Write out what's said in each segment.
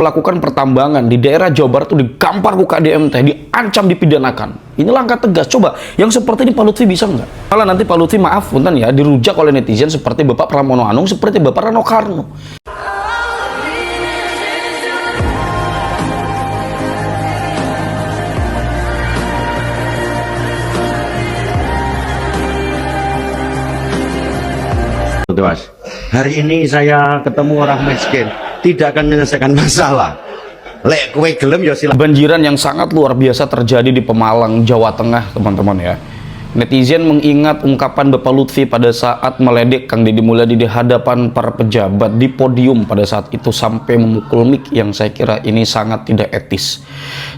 melakukan pertambangan di daerah Jawa Barat tuh digampar ku KDMT, diancam dipidanakan. Ini langkah tegas. Coba yang seperti ini Pak Lutfi bisa nggak? Malah nanti Pak Lutfi maaf punten ya dirujak oleh netizen seperti Bapak Pramono Anung, seperti Bapak Rano Karno. Mas, hari ini saya ketemu orang miskin, tidak akan menyelesaikan masalah. Lek kue gelem ya silakan. Banjiran yang sangat luar biasa terjadi di Pemalang, Jawa Tengah, teman-teman ya. Netizen mengingat ungkapan Bapak Lutfi pada saat meledek Kang Deddy Mulyadi di hadapan para pejabat di podium pada saat itu sampai memukul mic, yang saya kira ini sangat tidak etis.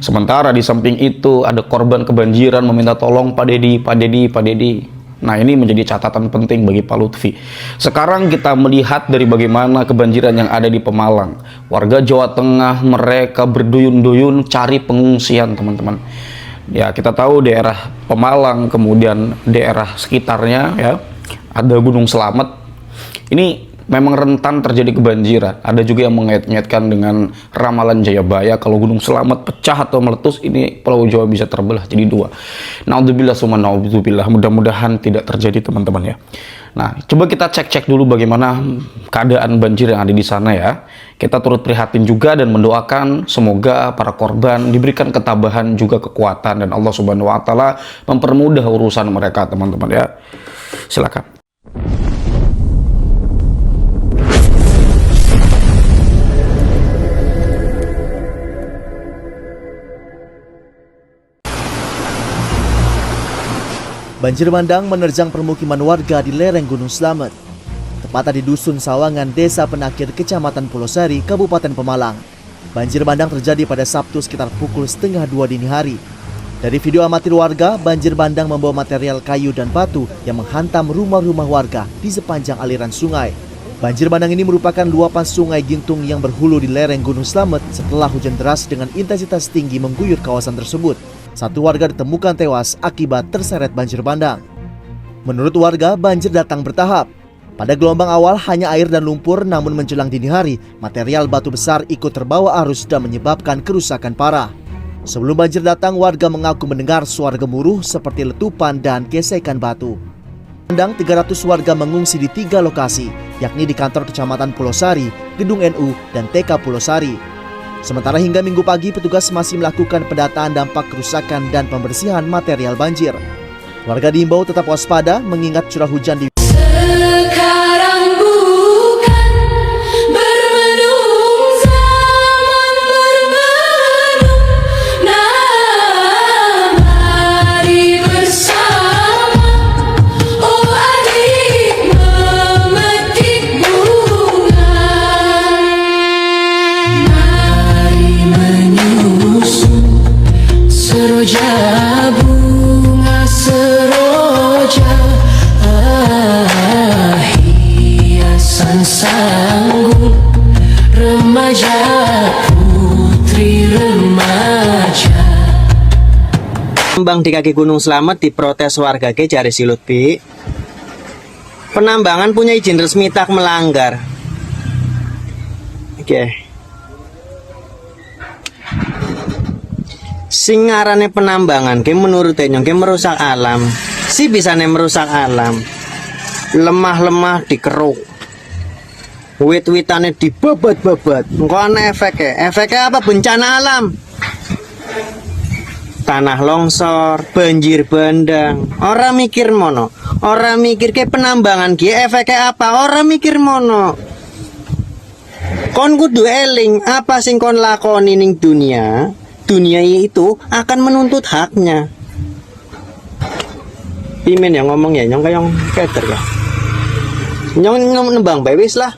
Sementara di samping itu ada korban kebanjiran meminta tolong Pak Deddy, Pak Deddy, Pak Deddy. Nah, ini menjadi catatan penting bagi Pak Lutfi. Sekarang kita melihat dari bagaimana kebanjiran yang ada di Pemalang. Warga Jawa Tengah mereka berduyun-duyun cari pengungsian, teman-teman. Ya, kita tahu daerah Pemalang, kemudian daerah sekitarnya ya, ada Gunung Slamet. Ini memang rentan terjadi kebanjiran. Ada juga yang mengait-ngaitkan dengan ramalan Jayabaya kalau Gunung Slamet pecah atau meletus, ini Pulau Jawa bisa terbelah jadi dua. Naudzubillah summa naudzubillah, mudah-mudahan tidak terjadi, teman-teman ya. Nah, coba kita cek-cek dulu bagaimana keadaan banjir yang ada di sana ya. Kita turut prihatin juga dan mendoakan semoga para korban diberikan ketabahan juga kekuatan dan Allah Subhanahu wa taala mempermudah urusan mereka, teman-teman ya. Silakan. Banjir bandang menerjang permukiman warga di lereng Gunung Slamet, tepatnya di Dusun Sawangan, Desa Penakir, Kecamatan Pulau Sari, Kabupaten Pemalang. Banjir bandang terjadi pada Sabtu sekitar pukul 1:30 dini hari. Dari video amatir warga, banjir bandang membawa material kayu dan batu yang menghantam rumah-rumah warga di sepanjang aliran sungai. Banjir bandang ini merupakan luapan sungai Gintung yang berhulu di lereng Gunung Slamet setelah hujan deras dengan intensitas tinggi mengguyur kawasan tersebut. Satu warga ditemukan tewas akibat terseret banjir bandang. Menurut warga, banjir datang bertahap. Pada gelombang awal hanya air dan lumpur, namun menjelang dini hari, material batu besar ikut terbawa arus dan menyebabkan kerusakan parah. Sebelum banjir datang, warga mengaku mendengar suara gemuruh seperti letupan dan gesekan batu. 300 warga mengungsi di 3 lokasi, yakni di kantor Kecamatan Pulau Sari, Gedung NU, dan TK Pulau Sari. Sementara hingga Minggu pagi, petugas masih melakukan pendataan dampak kerusakan dan pembersihan material banjir. Warga diimbau tetap waspada mengingat curah hujan di sekarang bukan bermenung zaman bermenung. Nah, mari bersama, oh adik, memetik bunga. Mari menyusun seroja bunga seroja, hiasan sanggup remaja, putri remaja. Penambang di kaki Gunung Slamet diprotes warga ke jari si Lutfi. Penambangan punya izin resmi tak melanggar. Oke. Sing ngarane penambangan ke menurut nyong ke merusak alam. Si bisane merusak alam. Lemah-lemah dikeruk. Wit-witane dibabat-babat. Engko ana efeknya. Efeknya apa? Bencana alam. Tanah longsor, banjir bandang. Ora mikir mono. Ora mikir ke penambangan ki efeknya apa? Ora mikir mono. Kon kudu eling apa sing kon lakoni ning dunia. Dunia itu akan menuntut haknya. Pimen yang ngomong ya, nyong kayong keter ya. Nyong nembang bewis lah.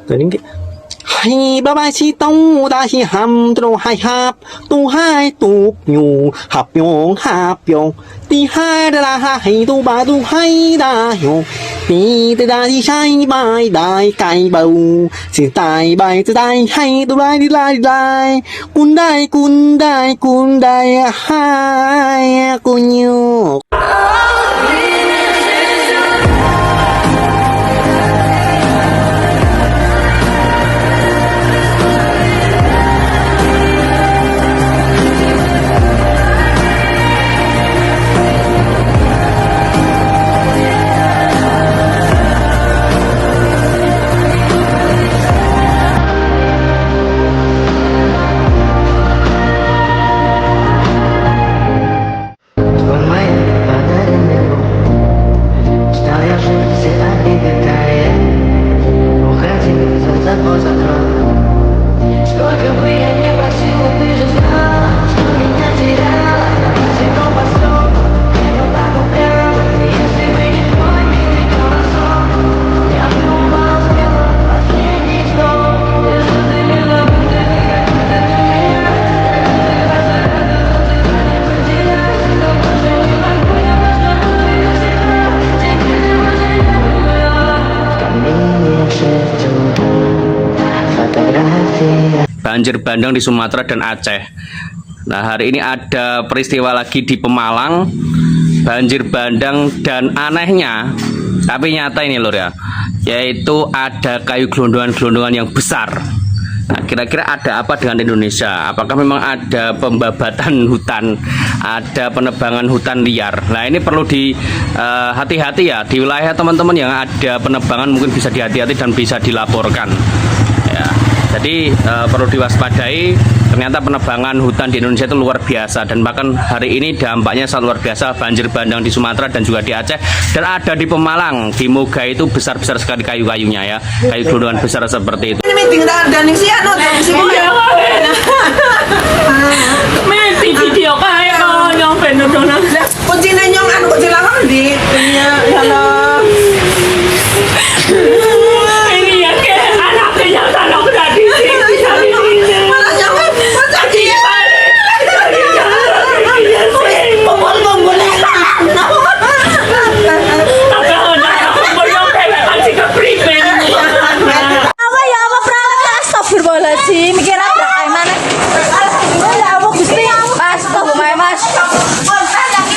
Tadi hai baba si tong da si ham tro hai hap tu hai tu nyu hap yong ti hai da hai tu ba tu hai da yong ti da di sai bai dai kai bau si tai bai tu dai hai tu bai di lai kun dai hai kunyu. Banjir bandang di Sumatera dan Aceh. Nah, hari ini ada peristiwa lagi di Pemalang, banjir bandang, dan anehnya, tapi nyata ini lor ya, yaitu ada kayu gelondongan-gelondongan yang besar. Nah, kira-kira ada apa dengan Indonesia? Apakah memang ada pembabatan hutan, ada penebangan hutan liar? Nah, ini perlu di hati-hati ya, di wilayah teman-teman yang ada penebangan mungkin bisa dihati-hati dan bisa dilaporkan. Ya, jadi perlu diwaspadai. Ternyata penebangan hutan di Indonesia itu luar biasa, dan bahkan hari ini dampaknya sangat luar biasa, banjir bandang di Sumatera dan juga di Aceh, dan ada di Pemalang. Di Moga itu besar-besar sekali kayu-kayunya ya, kayu gelondongan besar seperti itu. Ini meeting dan si anu si meeting video kayak yang bener-bener kucingnya nyong anu kucing lanang di ya Allah. ini ya ke anaknya yang tanah udah di sini Malah nyong macam dia. Kumpul-kumpul tapi aku yang kayak kasih ke primen Apa ya apa pernah astagfirullahaladzim mikir apa kayak mana ya apa gusti mas tunggu mas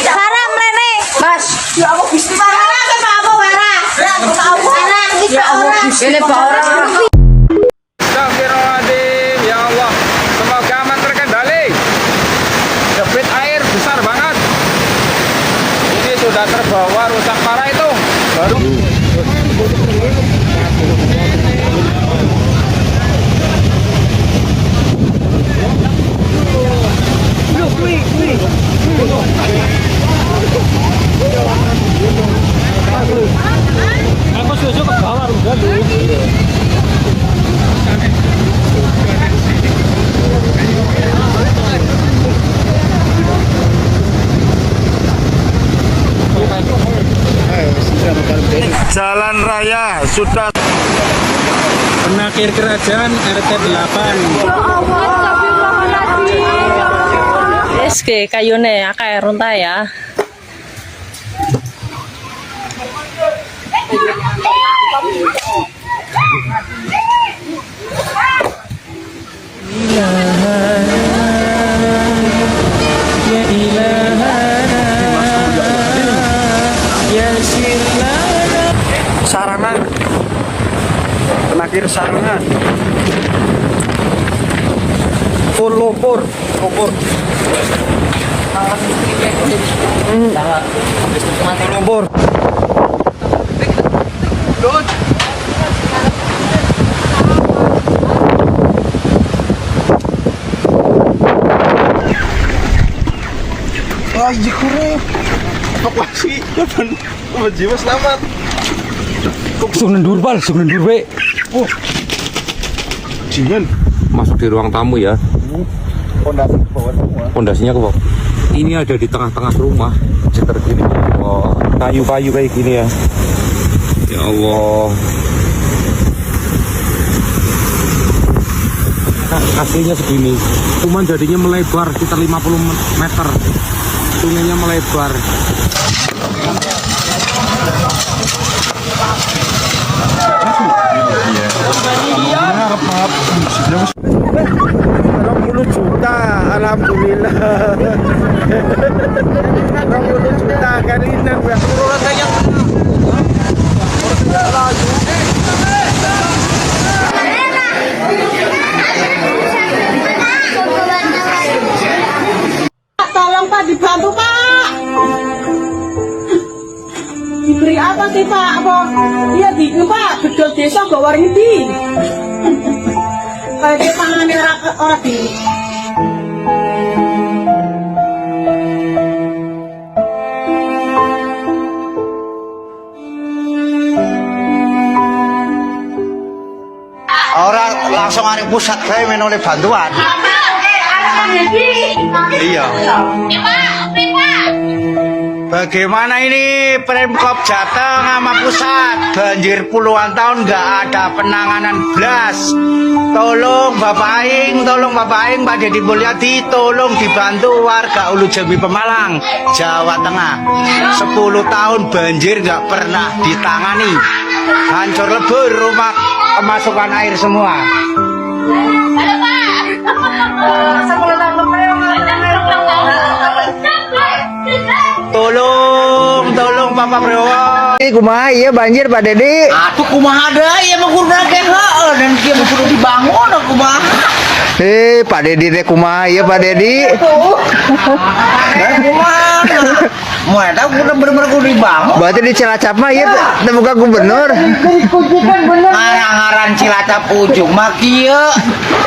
Sarah mrene mas ya apa gusti Sarah ke apa warah Sarah tiga orang ini orang Astagfirullahaladzim, ya Allah, semoga aman terkendali. Debit air besar banget. Ini sudah terbawa rusak parah itu. Baru jalan raya sudah Penakir Kerajaan RT 8. SG kayune akeh runta ya. sarana penakir sarana full lumpur lumpur Ayo kurang evakuasi dan jiwa selamat. Sunan Durbal we. Oh, jingan Masuk di ruang tamu ya. pondasi ke bawah semua. Pondasinya ke bawah. Ini ada di tengah-tengah rumah sekitar gini. Oh, kayu-kayu kayak gini ya. Ya Allah. Nah, aslinya segini. Cuman jadinya melebar sekitar 50 meter. Sungainya melebar. Maaf, 20 juta, alhamdulillah. 20 juta karinan tolong Pak dibantu Pak diberi apa sih Pak apa iya di Pak bedol desa gawar ini kayak dia tangannya orang di Orang langsung hari pusat saya menoleh bantuan. Iya. Bagaimana ini Pemkab Jateng sama pusat banjir puluhan tahun nggak ada penanganan blas. Tolong Bapak Aing Pak Deddy Mulyadi, tolong dibantu warga Ulu Jambi Pemalang, Jawa Tengah. 10 tahun banjir nggak pernah ditangani. hancur lebur rumah, kemasukan air semua. Tolong Bapak Brewo. Kumaha iya banjir Pak Dedi? Atuh kumaha deui ya mah kudu heeh dan kieu mah kudu dibangun kumaha. Pak Dedi teh kumaha iya Pak Dedi? Kumaha? Moal eta kudu bener-bener kudu dibangun. Berarti di Cilacap mah ieu teh buka gubernur. Ngaran Cilacap ujung mah kieu.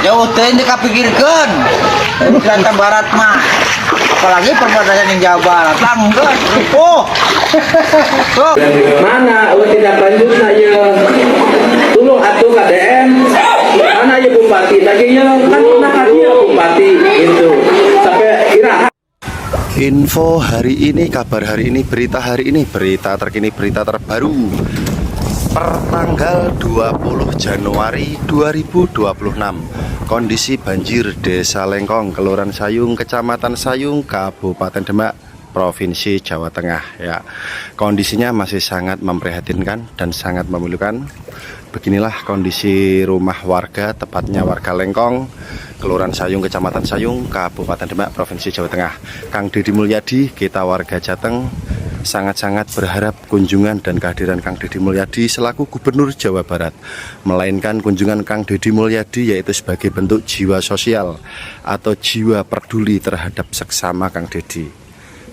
Jauh teh teu kapikirkeun. Cilacap barat mah. Apalagi perbatasan yang Jawa Barat langgar. Oh. Mana tidak lanjut saya tolong atuh KDM mana ya Bupati tadi ya kan pernah hadir Bupati itu sampai iraha. Info hari ini, kabar hari ini, berita hari ini, berita terkini, berita terbaru per tanggal 20 Januari 2026. Kondisi banjir Desa Lengkong, Kelurahan Sayung, Kecamatan Sayung, Kabupaten Demak, Provinsi Jawa Tengah ya. Kondisinya masih sangat memprihatinkan dan sangat memilukan. Beginilah kondisi rumah warga, tepatnya warga Lengkong, Kelurahan Sayung, Kecamatan Sayung, Kabupaten Demak, Provinsi Jawa Tengah. Kang Deddy Mulyadi, kita warga Jateng sangat-sangat berharap kunjungan dan kehadiran Kang Deddy Mulyadi selaku Gubernur Jawa Barat, melainkan kunjungan Kang Deddy Mulyadi yaitu sebagai bentuk jiwa sosial atau jiwa peduli terhadap seksama Kang Deddy.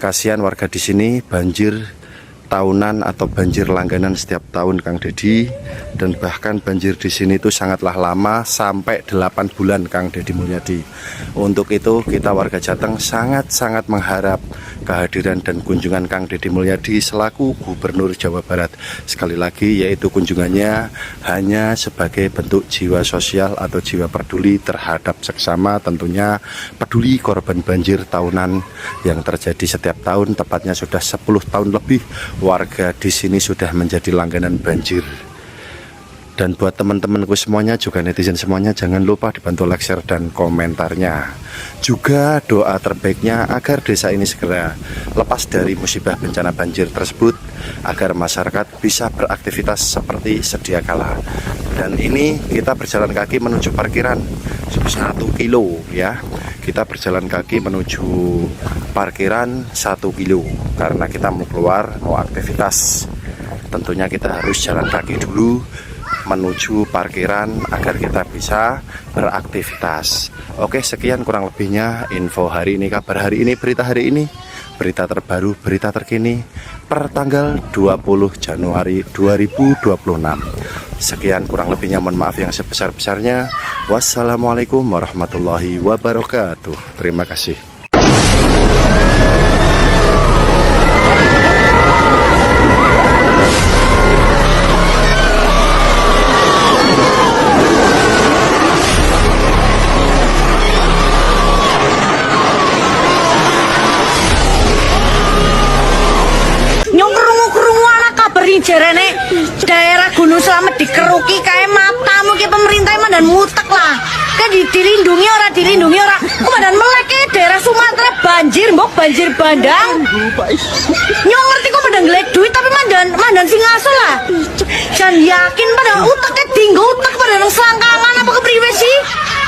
Kasihan warga di sini banjir tahunan atau banjir langganan setiap tahun Kang Deddy, dan bahkan banjir di sini itu sangatlah lama sampai 8 bulan Kang Deddy Mulyadi. Untuk itu kita warga Jateng sangat-sangat mengharap kehadiran dan kunjungan Kang Deddy Mulyadi selaku Gubernur Jawa Barat. Sekali lagi yaitu kunjungannya hanya sebagai bentuk jiwa sosial atau jiwa peduli terhadap seksama, tentunya peduli korban banjir tahunan yang terjadi setiap tahun, tepatnya sudah 10 tahun lebih. Warga di sini sudah menjadi langganan banjir. Dan buat teman-temanku semuanya, juga netizen semuanya, jangan lupa dibantu like, share, dan komentarnya. Juga doa terbaiknya agar desa ini segera lepas dari musibah bencana banjir tersebut, agar masyarakat bisa beraktivitas seperti sedia kala. Dan ini kita berjalan kaki menuju parkiran 1 kilo ya. Kita berjalan kaki menuju parkiran 1 kilo karena kita mau keluar, mau aktivitas. Tentunya kita harus jalan kaki dulu menuju parkiran agar kita bisa beraktivitas. Oke, sekian kurang lebihnya info hari ini, kabar hari ini, berita hari ini, berita terbaru, berita terkini per tanggal 20 Januari 2026. Sekian kurang lebihnya, mohon maaf yang sebesar-besarnya. Wassalamualaikum warahmatullahi wabarakatuh. Terima kasih. Jarene daerah Gunung Slamet dikeruki kae matamu ki pemerintah mandan mutek lah. Kan dilindungi ora Komandan melek daerah Sumatera banjir, mbok banjir bandang. Nyong ngerti kok mandan gelek duit tapi mandan sing asal lah. Jan yakin pada uteknya tinggal utek pada nang selangkangan apa kepriwe sih?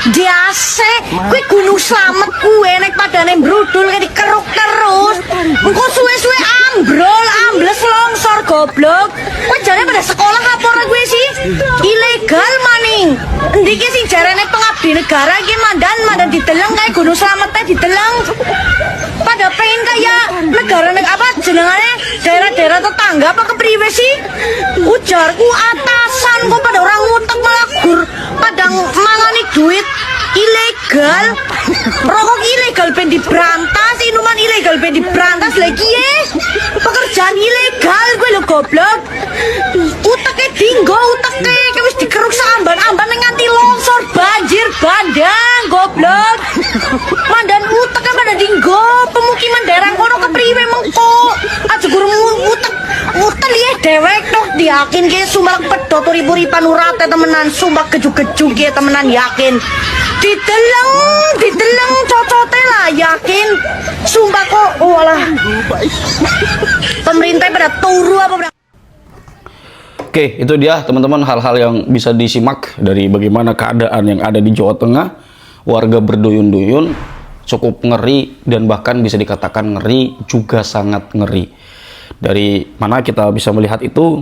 Diase, kue Gunung Slamet kue naik padane brudul kayak dikeruk terus. Engko suwe-suwe ambles longsor goblok. Kue jane pada sekolah kapor gue sih. Ilegal maning. Ndiki sing jarane pengabdi negara iki mandan diteleng kayak Gunung Slamet diteleng. Pada pengen kayak negara apa jenengane daerah-daerah tetangga apa kepriwe sih? Ujarku atasan kok pada orang ngutek malah padang mangani duit ilegal. Rokok ilegal ben diberantas, minuman ilegal ben diberantas lagi ya. Pekerjaan ilegal gue lo goblok. Uteke dinggo, uteke wis dikeruk samban-amban nganti longsor banjir bandang goblok. Mandan uteke pada dinggo pemukiman daerah kono kepriwe mengko. Aja guru utek liye dewek tok diyakin ke sumbang pedot urip-uripan urate temenan sumbang kejuk-kejuk ke temenan yakin. Diteleng cocote lah yakin. Sumpah kok walah. Pemerintah pada turu apa Oke, itu dia teman-teman hal-hal yang bisa disimak dari bagaimana keadaan yang ada di Jawa Tengah. Warga berduyun-duyun, cukup ngeri dan bahkan bisa dikatakan ngeri juga sangat ngeri. Dari mana kita bisa melihat itu?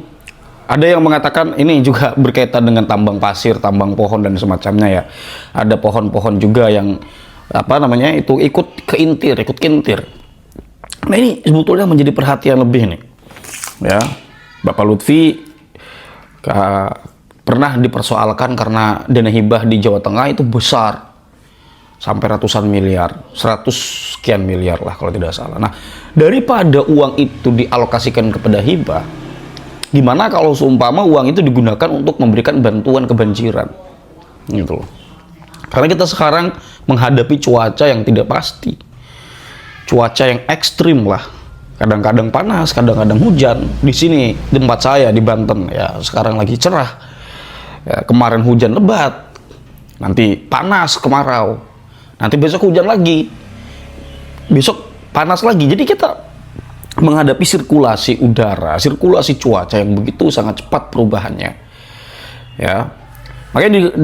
Ada yang mengatakan ini juga berkaitan dengan tambang pasir, tambang pohon dan semacamnya ya. Ada pohon-pohon juga yang itu ikut keintir, ikut kintir. Nah ini sebetulnya menjadi perhatian lebih nih. Ya, Bapak Lutfi pernah dipersoalkan karena dana hibah di Jawa Tengah itu besar. Sampai ratusan miliar, 100 sekian miliar lah kalau tidak salah. Nah, daripada uang itu dialokasikan kepada hibah, gimana kalau seumpama uang itu digunakan untuk memberikan bantuan kebanjiran, gitu loh. Karena kita sekarang menghadapi cuaca yang tidak pasti, cuaca yang ekstrim lah. Kadang-kadang panas, kadang-kadang hujan. Di sini tempat saya di Banten ya sekarang lagi cerah. Ya, kemarin hujan lebat, nanti panas kemarau, nanti besok hujan lagi, besok panas lagi. Jadi kita menghadapi sirkulasi udara, sirkulasi cuaca yang begitu sangat cepat perubahannya. Ya, makanya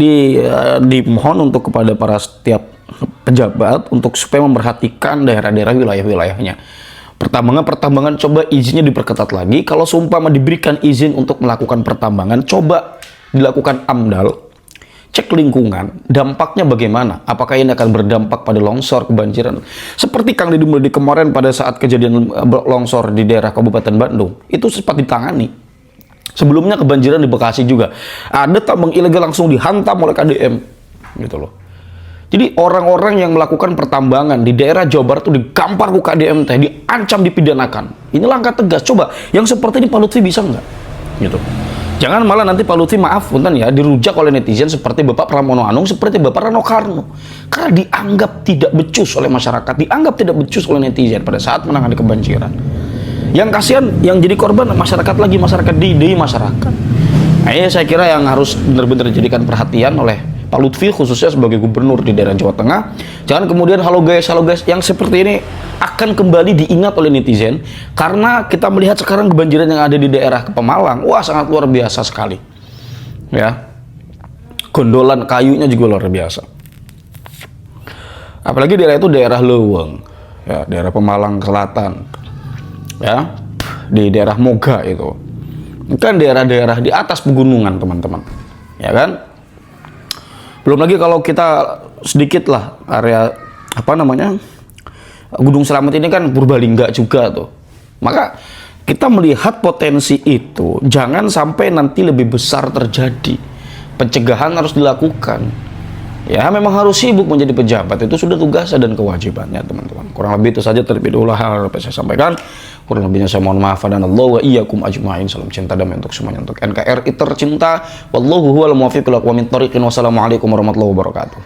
dimohon untuk kepada para setiap pejabat untuk supaya memperhatikan daerah-daerah wilayah-wilayahnya. Pertambangan coba izinnya diperketat lagi. Kalau seumpama diberikan izin untuk melakukan pertambangan, coba dilakukan AMDAL, cek lingkungan, dampaknya bagaimana? Apakah ini akan berdampak pada longsor, kebanjiran? Seperti Kang Deddy Mulyadi kemarin pada saat kejadian longsor di daerah Kabupaten Bandung, itu sempat ditangani. Sebelumnya kebanjiran di Bekasi juga. Ada tambang ilegal langsung dihantam oleh KDM, gitu loh. Jadi orang-orang yang melakukan pertambangan di daerah Jawa Barat itu digampar ke KDM teh, diancam dipidanakan. Ini langkah tegas. Coba yang seperti ini Pak Lutfi bisa nggak? Gitu. Jangan malah nanti Pak Lutfi maaf punten ya dirujak oleh netizen seperti Bapak Pramono Anung, seperti Bapak Rano Karno. Karena dianggap tidak becus oleh masyarakat, dianggap tidak becus oleh netizen pada saat menangani kebanjiran. Yang kasihan yang jadi korban masyarakat lagi, masyarakat di masyarakat. Nah, ini saya kira yang harus benar-benar dijadikan perhatian oleh Pak Lutfi khususnya sebagai gubernur di daerah Jawa Tengah. Jangan kemudian halo guys yang seperti ini akan kembali diingat oleh netizen karena kita melihat sekarang kebanjiran yang ada di daerah Pemalang, wah sangat luar biasa sekali. Ya. Gondolan kayunya juga luar biasa. Apalagi daerah itu daerah Leweng, ya, daerah Pemalang Selatan. Ya. Di daerah Moga itu. Kan daerah-daerah di atas pegunungan, teman-teman. Ya kan? Belum lagi kalau kita sedikit lah area Gunung Slamet ini kan Purbalingga juga tuh. Maka kita melihat potensi itu jangan sampai nanti lebih besar terjadi. Pencegahan harus dilakukan. Ya memang harus sibuk menjadi pejabat, itu sudah tugasnya dan kewajibannya teman-teman. Kurang lebih itu saja terlebih dahulu hal yang saya sampaikan. Kurang lebihnya saya mohon maaf dan Allah wa iyyakum ajmain. Salam cinta damai untuk semuanya, untuk NKRI tercinta. Wallahu huwal muwaffiq ila aqwamit thoriqin. Wassalamualaikum warahmatullahi wabarakatuh.